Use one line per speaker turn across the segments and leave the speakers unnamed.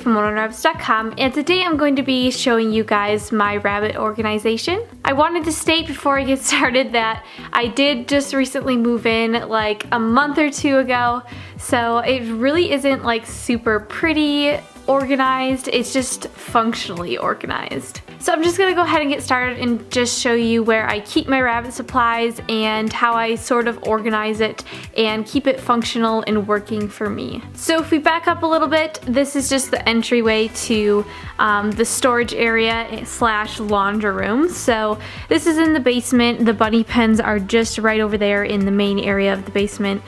from OneOnRabbits.com, and today I'm going to be showing you guys my rabbit organization. I wanted to state before I get started that I did just recently move in like a month or two ago, so it really isn't like super pretty organized, it's just functionally organized. So I'm just gonna go ahead and get started and just show you where I keep my rabbit supplies and how I sort of organize it and keep it functional and working for me. So if we back up a little bit, this is just the entryway to the storage area slash laundry room. So this is in the basement. The bunny pens are just right over there in the main area of the basement.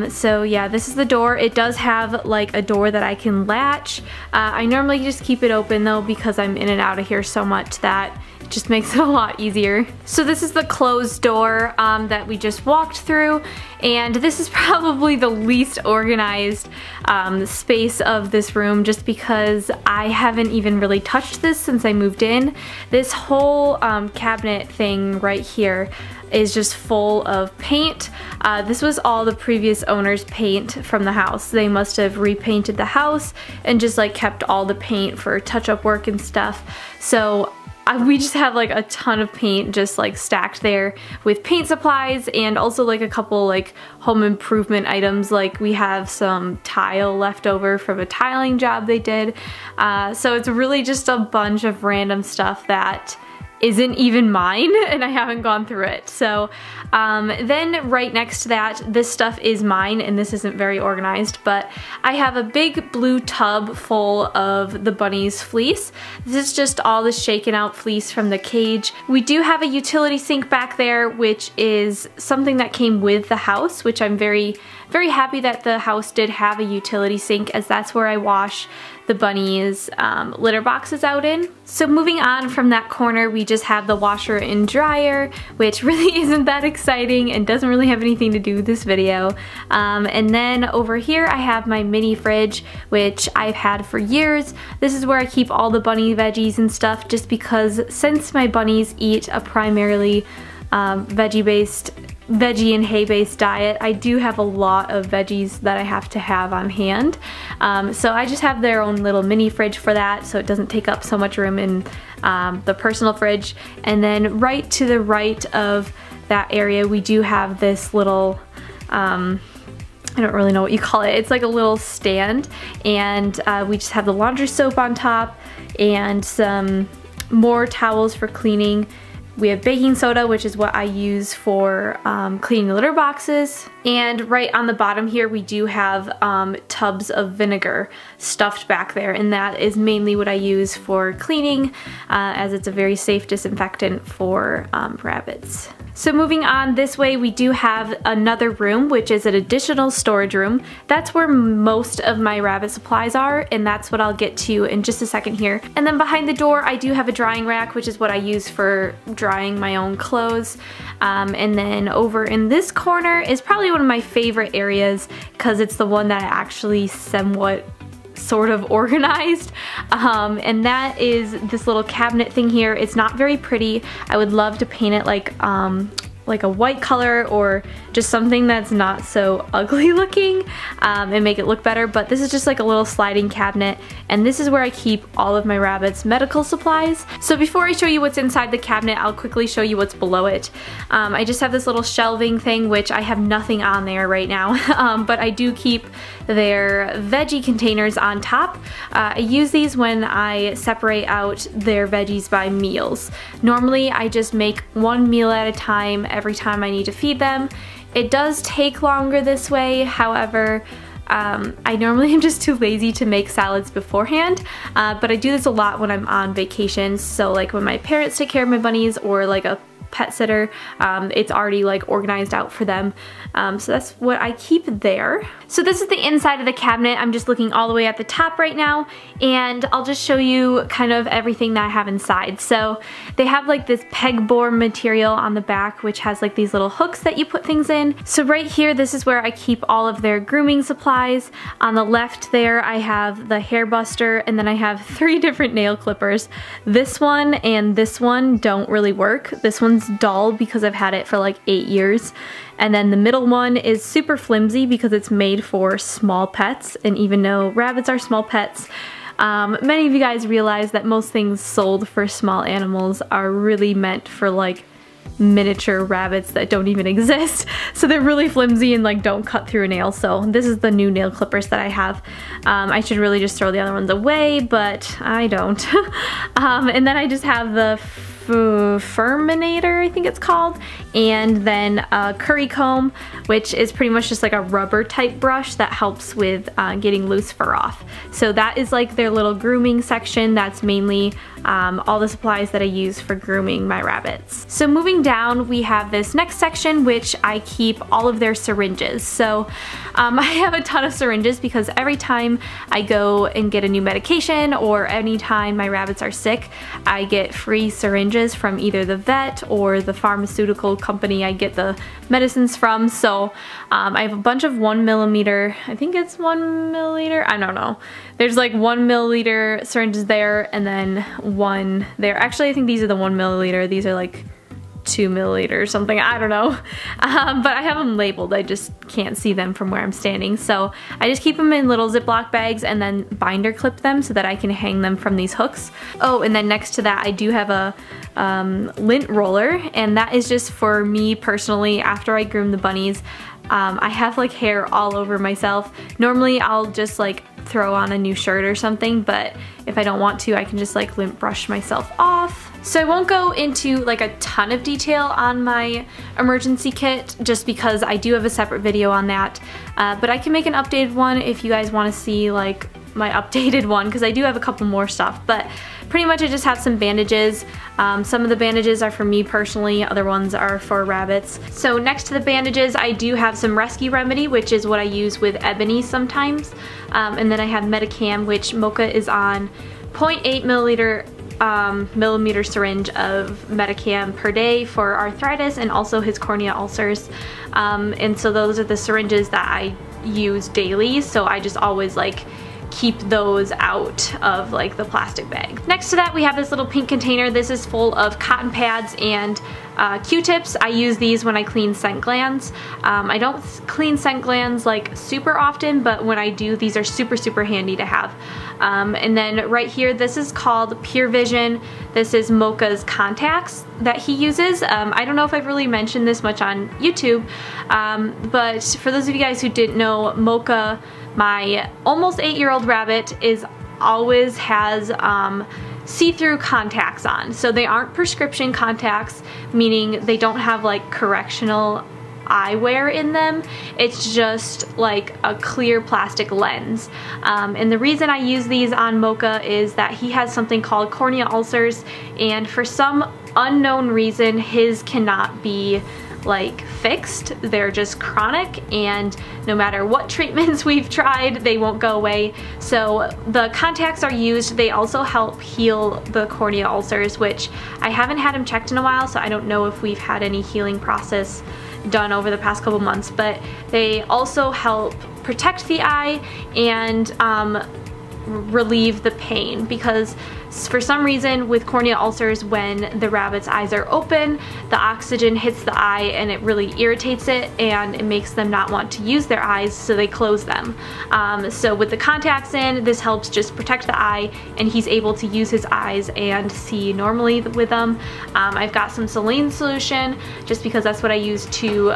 So yeah, this is the door. It does have like a door that I can latch. I normally just keep it open though because I'm in and out of here so much that it just makes it a lot easier. So this is the closed door that we just walked through, and this is probably the least organized space of this room just because I haven't even really touched this since I moved in. This whole cabinet thing right here is just full of paint. This was all the previous owner's paint from the house. They must have repainted the house and just like kept all the paint for touch-up work and stuff. So we just have like a ton of paint just like stacked there with paint supplies and also like a couple like home improvement items. Like we have some tile left over from a tiling job they did. So it's really just a bunch of random stuff that isn't even mine and I haven't gone through it. So then right next to that, this stuff is mine and this isn't very organized, but I have a big blue tub full of the bunny's fleece. This is just all the shaken out fleece from the cage. We do have a utility sink back there, which is something that came with the house, which I'm very happy that the house did have a utility sink, as that's where I wash the bunny's litter boxes out in. So moving on from that corner, we just have the washer and dryer, which really isn't that exciting and doesn't really have anything to do with this video. And then over here I have my mini fridge, which I've had for years. This is where I keep all the bunny veggies and stuff, just because since my bunnies eat a primarily veggie and hay-based diet, I do have a lot of veggies that I have to have on hand. So I just have their own little mini fridge for that, so it doesn't take up so much room in the personal fridge. And then right to the right of that area, we do have this little, I don't really know what you call it. It's like a little stand, and we just have the laundry soap on top and some more towels for cleaning. We have baking soda, which is what I use for cleaning litter boxes. And right on the bottom here, we do have tubs of vinegar stuffed back there, and that is mainly what I use for cleaning, as it's a very safe disinfectant for rabbits. So moving on this way, we do have another room, which is an additional storage room. That's where most of my rabbit supplies are, and that's what I'll get to in just a second here. And then behind the door, I do have a drying rack, which is what I use for drying my own clothes. And then over in this corner is probably one of my favorite areas because it's the one that I actually somewhat sort of organized, and that is this little cabinet thing here. It's not very pretty. I would love to paint it like a white color or just something that's not so ugly looking and make it look better, but this is just like a little sliding cabinet, and this is where I keep all of my rabbits' medical supplies. So before I show you what's inside the cabinet, I'll quickly show you what's below it. I just have this little shelving thing, which I have nothing on there right now, but I do keep their veggie containers on top. I use these when I separate out their veggies by meals. Normally I just make one meal at a time every time I need to feed them. It does take longer this way, however, I normally am just too lazy to make salads beforehand, but I do this a lot when I'm on vacation. So like when my parents take care of my bunnies or like a pet sitter, it's already like organized out for them. So that's what I keep there. So this is the inside of the cabinet. I'm just looking all the way at the top right now, and I'll just show you kind of everything that I have inside. So they have like this pegboard material on the back, which has like these little hooks that you put things in. So right here, this is where I keep all of their grooming supplies. On the left there, I have the hair buster, and then I have 3 different nail clippers. This one and this one don't really work. This one's dull because I've had it for like 8 years. And then the middle one is super flimsy because it's made for small pets, and even though rabbits are small pets, Many of you guys realize that most things sold for small animals are really meant for like miniature rabbits that don't even exist. So they're really flimsy and like don't cut through a nail. So this is the new nail clippers that I have. I should really just throw the other ones away, but I don't. And then I just have the Furminator, I think it's called, and then a curry comb, which is pretty much just like a rubber type brush that helps with getting loose fur off. So that is like their little grooming section. That's mainly all the supplies that I use for grooming my rabbits. So moving down, we have this next section, which I keep all of their syringes. So I have a ton of syringes because every time I go and get a new medication or anytime my rabbits are sick, I get free syringes from either the vet or the pharmaceutical company I get the medicines from. So I have a bunch of 1 milliliter, I think it's 1 milliliter, I don't know. There's like 1 milliliter syringes there and then one there. Actually, I think these are the 1 milliliter. These are like 2 milliliter or something, I don't know. But I have them labeled, I just can't see them from where I'm standing. So I just keep them in little Ziploc bags and then binder clip them so that I can hang them from these hooks. Oh, and then next to that I do have a lint roller, and that is just for me personally after I groom the bunnies. I have like hair all over myself. Normally I'll just like throw on a new shirt or something, but if I don't want to, I can just like lint brush myself off. So I won't go into like a ton of detail on my emergency kit just because I do have a separate video on that, but I can make an updated one if you guys want to see like my updated one, because I do have a couple more stuff. But pretty much I just have some bandages. Some of the bandages are for me personally, other ones are for rabbits. So next to the bandages I do have some Rescue Remedy, which is what I use with Ebony sometimes. And then I have Medicam, which Mocha is on 0.8 millimeter syringe of Medicam per day for arthritis and also his cornea ulcers. And so those are the syringes that I use daily, so I just always like keep those out of like the plastic bag. Next to that we have this little pink container. This is full of cotton pads and Q-tips. I use these when I clean scent glands. I don't clean scent glands like super often, but when I do, these are super handy to have. And then right here, this is called Pure Vision. This is Mocha's contacts that he uses. I don't know if I've really mentioned this much on YouTube, but for those of you guys who didn't know, Mocha, my almost 8-year-old rabbit, always has see-through contacts on. So they aren't prescription contacts, meaning they don't have like correctional eyewear in them. It's just like a clear plastic lens. And the reason I use these on Mocha is that he has something called cornea ulcers, and for some unknown reason his cannot be like fixed. They're just chronic, and no matter what treatments we've tried, they won't go away. So the contacts are used. They also help heal the cornea ulcers, which I haven't had him checked in a while, so I don't know if we've had any healing process done over the past couple months, but they also help protect the eye and relieve the pain, because for some reason with cornea ulcers, when the rabbit's eyes are open, the oxygen hits the eye and it really irritates it, and it makes them not want to use their eyes, so they close them. So with the contacts in, this helps just protect the eye, and he's able to use his eyes and see normally with them. I've got some saline solution just because that's what I use to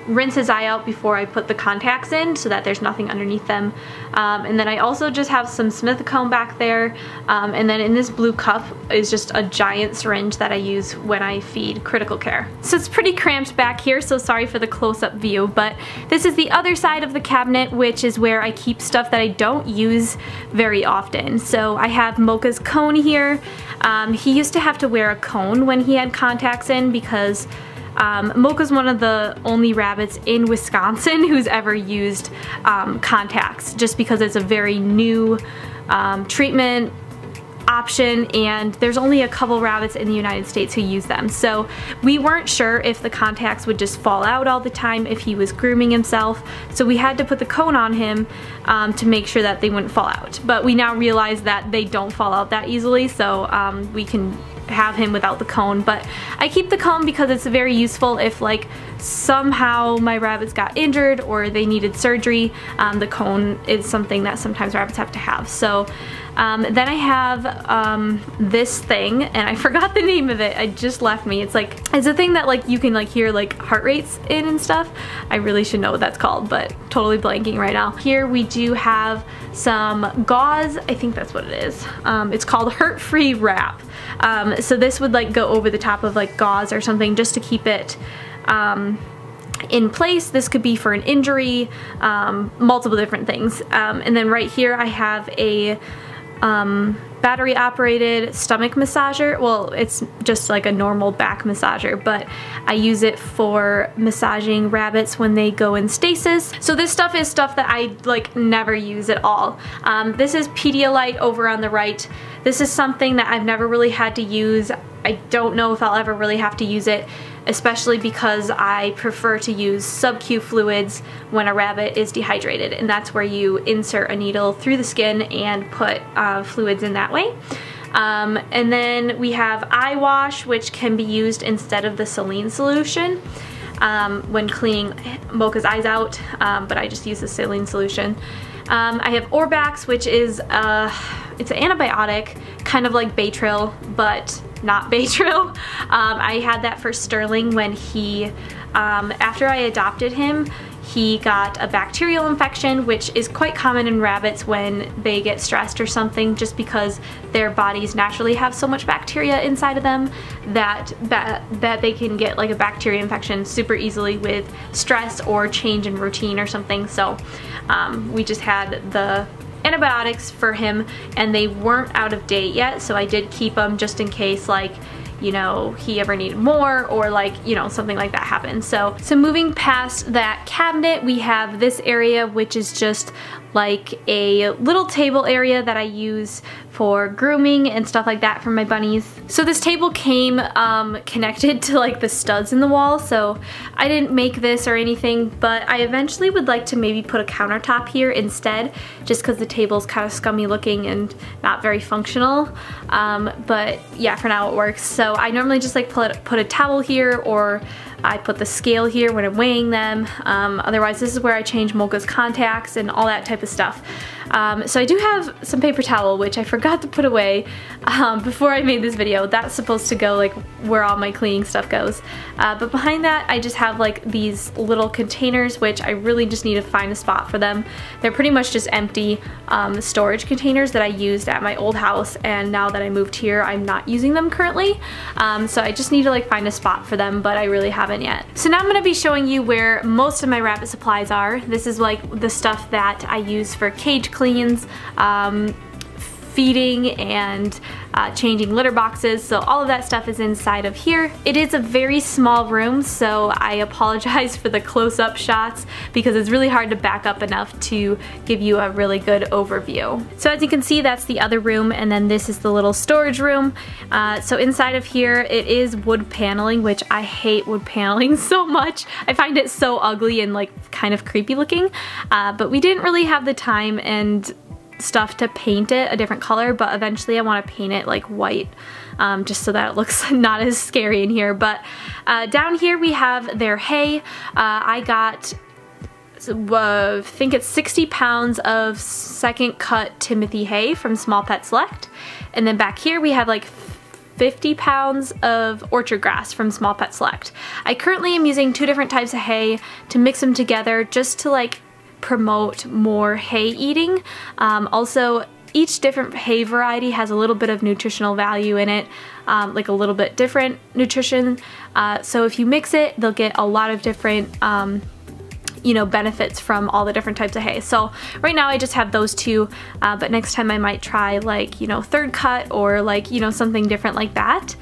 rinse his eye out before I put the contacts in so that there's nothing underneath them. And then I also just have some Smithicone back there, and then in this blue cup is just a giant syringe that I use when I feed Critical Care. So it's pretty cramped back here, so sorry for the close-up view, but this is the other side of the cabinet, which is where I keep stuff that I don't use very often. So I have Mocha's cone here. He used to have to wear a cone when he had contacts in because Mocha's one of the only rabbits in Wisconsin who's ever used contacts, just because it's a very new treatment option, and there's only a couple rabbits in the United States who use them. So we weren't sure if the contacts would just fall out all the time if he was grooming himself, so we had to put the cone on him to make sure that they wouldn't fall out. But we now realize that they don't fall out that easily, so we can have him without the cone, but I keep the cone because it's very useful if like somehow my rabbits got injured or they needed surgery. The cone is something that sometimes rabbits have to have. So then I have this thing, and I forgot the name of it. It just left me. It's a thing that like you can like hear like heart rates in and stuff. I really should know what that's called, but totally blanking right now. Here we do have some gauze. I think that's what it is. It's called Hurt-Free Wrap. So this would like go over the top of like gauze or something just to keep it in place. This could be for an injury, multiple different things. And then right here I have a battery operated stomach massager. Well, it's just like a normal back massager, but I use it for massaging rabbits when they go in stasis. So this stuff is stuff that I like never use at all. This is Pedialyte over on the right. This is something that I've never really had to use. I don't know if I'll ever really have to use it, especially because I prefer to use sub-Q fluids when a rabbit is dehydrated, and that's where you insert a needle through the skin and put fluids in that way. And then we have eye wash, which can be used instead of the saline solution when cleaning Mocha's eyes out, but I just use the saline solution. I have Orbax, which is it's an antibiotic, kind of like Baytril, but not Baytril. I had that for Sterling when he, after I adopted him, he got a bacterial infection, which is quite common in rabbits when they get stressed or something, just because their bodies naturally have so much bacteria inside of them that they can get like a bacteria infection super easily with stress or change in routine or something. So we just had the antibiotics for him, and they weren't out of date yet, so I did keep them just in case, like, you know, he ever needed more, or like, you know, something like that happened. So moving past that cabinet, we have this area, which is just like a little table area that I use for grooming and stuff like that for my bunnies. So this table came connected to like the studs in the wall, so I didn't make this or anything, but I eventually would like to maybe put a countertop here instead, just because the table's kind of scummy looking and not very functional. But yeah, for now it works. So I normally just like put a towel here, or I put the scale here when I'm weighing them. Otherwise, this is where I change Mocha's contacts and all that type of stuff. So I do have some paper towel, which I forgot to put away before I made this video. That's supposed to go like where all my cleaning stuff goes. But behind that, I just have like these little containers, which I really just need to find a spot for them. They're pretty much just empty storage containers that I used at my old house, and now that I moved here, I'm not using them currently. So I just need to like find a spot for them, but I really haven't yet. So now I'm going to be showing you where most of my rabbit supplies are. This is like the stuff that I use for cage cleans, feeding, and changing litter boxes. So all of that stuff is inside of here. It is a very small room, so I apologize for the close-up shots because it's really hard to back up enough to give you a really good overview. So as you can see, that's the other room, and then this is the little storage room. So inside of here, it is wood paneling, which I hate wood paneling so much. I find it so ugly and like kind of creepy looking, but we didn't really have the time and stuff to paint it a different color, but eventually I want to paint it like white, just so that it looks not as scary in here. But down here we have their hay. I got I think it's 60 pounds of second cut Timothy hay from Small Pet Select, and then back here we have like 50 pounds of orchard grass from Small Pet Select. I currently am using two different types of hay to mix them together just to like promote more hay eating. Also, each different hay variety has a little bit of nutritional value in it, like a little bit different nutrition. So if you mix it, they'll get a lot of different you know, benefits from all the different types of hay. So right now I just have those two, but next time I might try like, you know, third cut or like, you know, something different like that.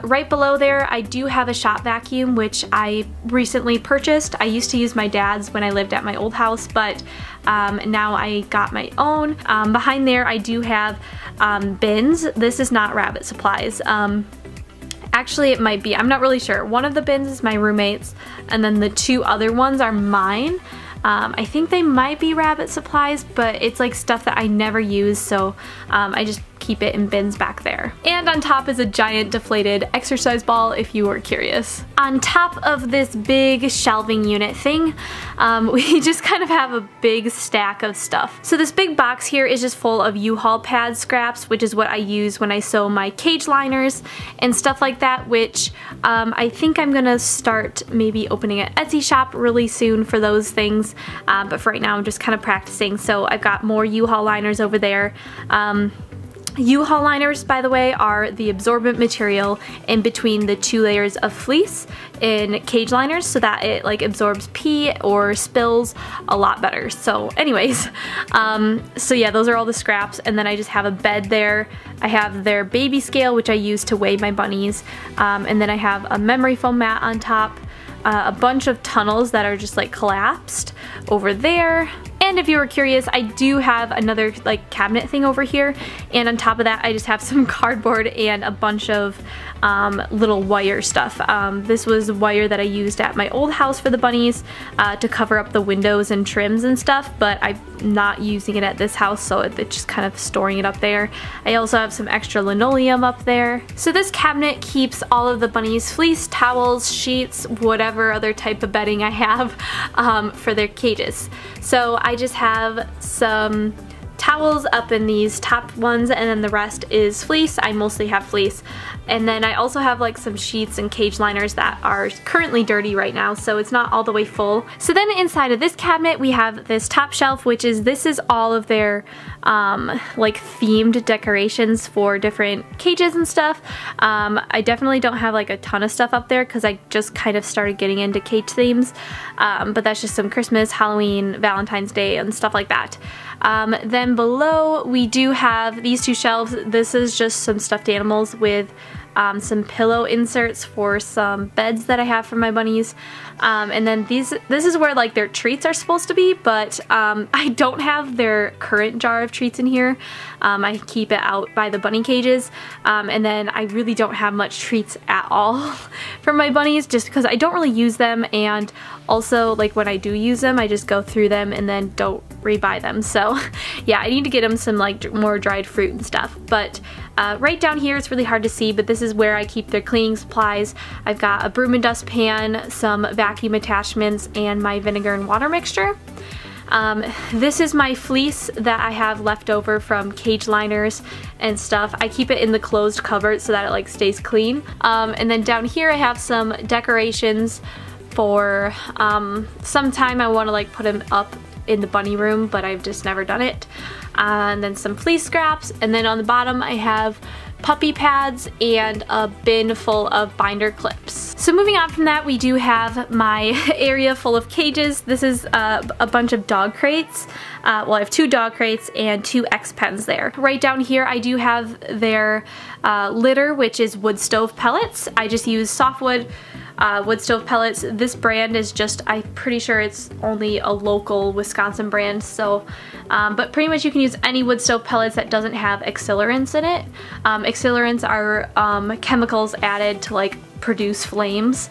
Right below there I do have a shop vacuum, which I recently purchased. I used to use my dad's when I lived at my old house, but now I got my own. Behind there I do have bins. This is not rabbit supplies. Actually, it might be. I'm not really sure. One of the bins is my roommate's, and then the two other ones are mine. I think they might be rabbit supplies, but it's like stuff that I never use, so I just keep it in bins back there. And on top is a giant deflated exercise ball if you were curious. On top of this big shelving unit thing, we just kind of have a big stack of stuff. So this big box here is just full of U-Haul pad scraps, which is what I use when I sew my cage liners and stuff like that, which I think I'm gonna start maybe opening an Etsy shop really soon for those things, but for right now I'm just kind of practicing. So I've got more U-Haul liners over there. U-Haul liners, by the way, are the absorbent material in between the 2 layers of fleece in cage liners so that it like absorbs pee or spills a lot better. So anyways, so yeah, those are all the scraps, and then I just have a bed there. I have their baby scale, which I use to weigh my bunnies, and then I have a memory foam mat on top, a bunch of tunnels that are just like collapsed over there. And if you were curious, I do have another like cabinet thing over here, and on top of that I just have some cardboard and a bunch of little wire stuff. This was wire that I used at my old house for the bunnies to cover up the windows and trims and stuff, but I'm not using it at this house, so it's just kind of storing it up there. I also have some extra linoleum up there. So this cabinet keeps all of the bunnies' fleece, towels, sheets, whatever other type of bedding I have for their cages. So I just have some towels up in these top ones, and then the rest is fleece. I mostly have fleece. And then I also have like some sheets and cage liners that are currently dirty right now, so it's not all the way full. So then inside of this cabinet we have this top shelf, which is, this is all of their like themed decorations for different cages and stuff. I definitely don't have like a ton of stuff up there because I just kind of started getting into cage themes, but that's just some Christmas, Halloween, Valentine's Day and stuff like that. Then below we do have these 2 shelves. This is just some stuffed animals with some pillow inserts for some beds that I have for my bunnies. And then this is where like their treats are supposed to be, but I don't have their current jar of treats in here. I keep it out by the bunny cages, and then I really don't have much treats at all for my bunnies just because I don't really use them, and also like when I do use them I just go through them and then don't rebuy them. So yeah, I need to get them some like more dried fruit and stuff. But right down here, it's really hard to see, but this is where I keep their cleaning supplies. I've got a broom and dust pan, some vacuum attachments, and my vinegar and water mixture. This is my fleece that I have left over from cage liners and stuff. I keep it in the closed cupboard so that it like stays clean. And then down here I have some decorations for sometime I want to like put them up in the bunny room, but I've just never done it. And then some fleece scraps, and then on the bottom I have puppy pads and a bin full of binder clips. So moving on from that, we do have my area full of cages. This is a bunch of dog crates. Well, I have 2 dog crates and 2 X pens there. Right down here I do have their litter, which is wood stove pellets. I just use softwood wood stove pellets. This brand is just, I'm pretty sure it's only a local Wisconsin brand, so but pretty much you can use any wood stove pellets that doesn't have accelerants in it. Accelerants are chemicals added to like produce flames,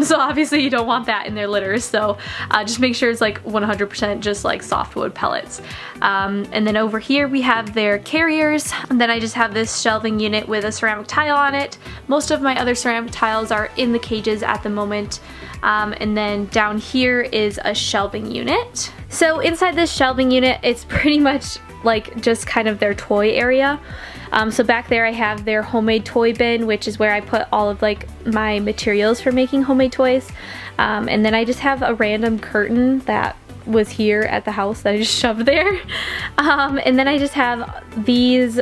so obviously you don't want that in their litters, so just make sure it's like 100% just like softwood pellets. And then over here we have their carriers, and then I just have this shelving unit with a ceramic tile on it. Most of my other ceramic tiles are in the cages at the moment. And then down here is a shelving unit. So inside this shelving unit, it's pretty much like just kind of their toy area. So back there I have their homemade toy bin, which is where I put all of like my materials for making homemade toys. And then I just have a random curtain that was here at the house that I just shoved there. And then I just have these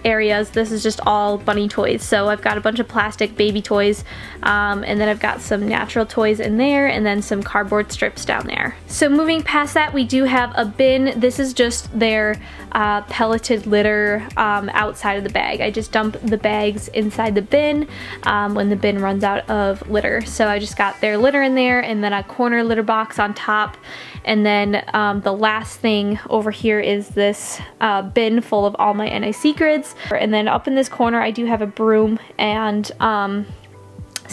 areas. This is just all bunny toys. So I've got a bunch of plastic baby toys, and then I've got some natural toys in there, and then some cardboard strips down there. So moving past that, we do have a bin. This is just their pelleted litter outside of the bag. I just dump the bags inside the bin when the bin runs out of litter. So I just got their litter in there, and then a corner litter box on top. And then the last thing over here is this bin full of all my NIC grids. And then up in this corner I do have a broom and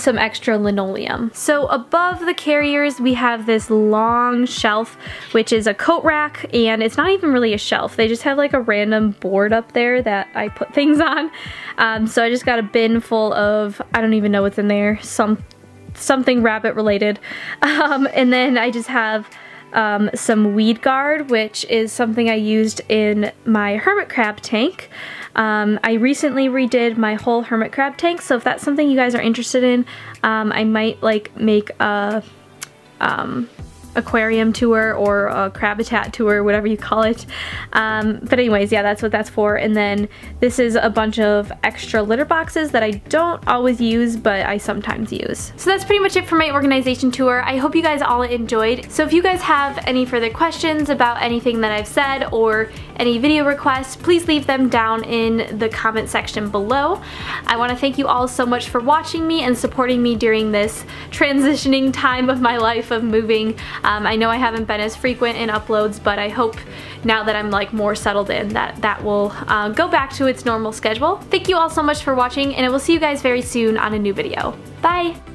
some extra linoleum. So above the carriers we have this long shelf, which is a coat rack, and it's not even really a shelf. They just have like a random board up there that I put things on. So I just got a bin full of, I don't even know what's in there, something rabbit related. And then I just have some weed guard, which is something I used in my hermit crab tank. I recently redid my whole hermit crab tank, so if that's something you guys are interested in, I might like make a aquarium tour or a crabitat tour, whatever you call it. But anyways, yeah, that's what that's for. And then this is a bunch of extra litter boxes that I don't always use, but I sometimes use. So that's pretty much it for my organization tour. I hope you guys all enjoyed. So if you guys have any further questions about anything that I've said or any video requests, please leave them down in the comment section below. I want to thank you all so much for watching me and supporting me during this transitioning time of my life of moving. I know I haven't been as frequent in uploads, but I hope now that I'm like more settled in that will go back to its normal schedule. Thank you all so much for watching, and I will see you guys very soon on a new video. Bye!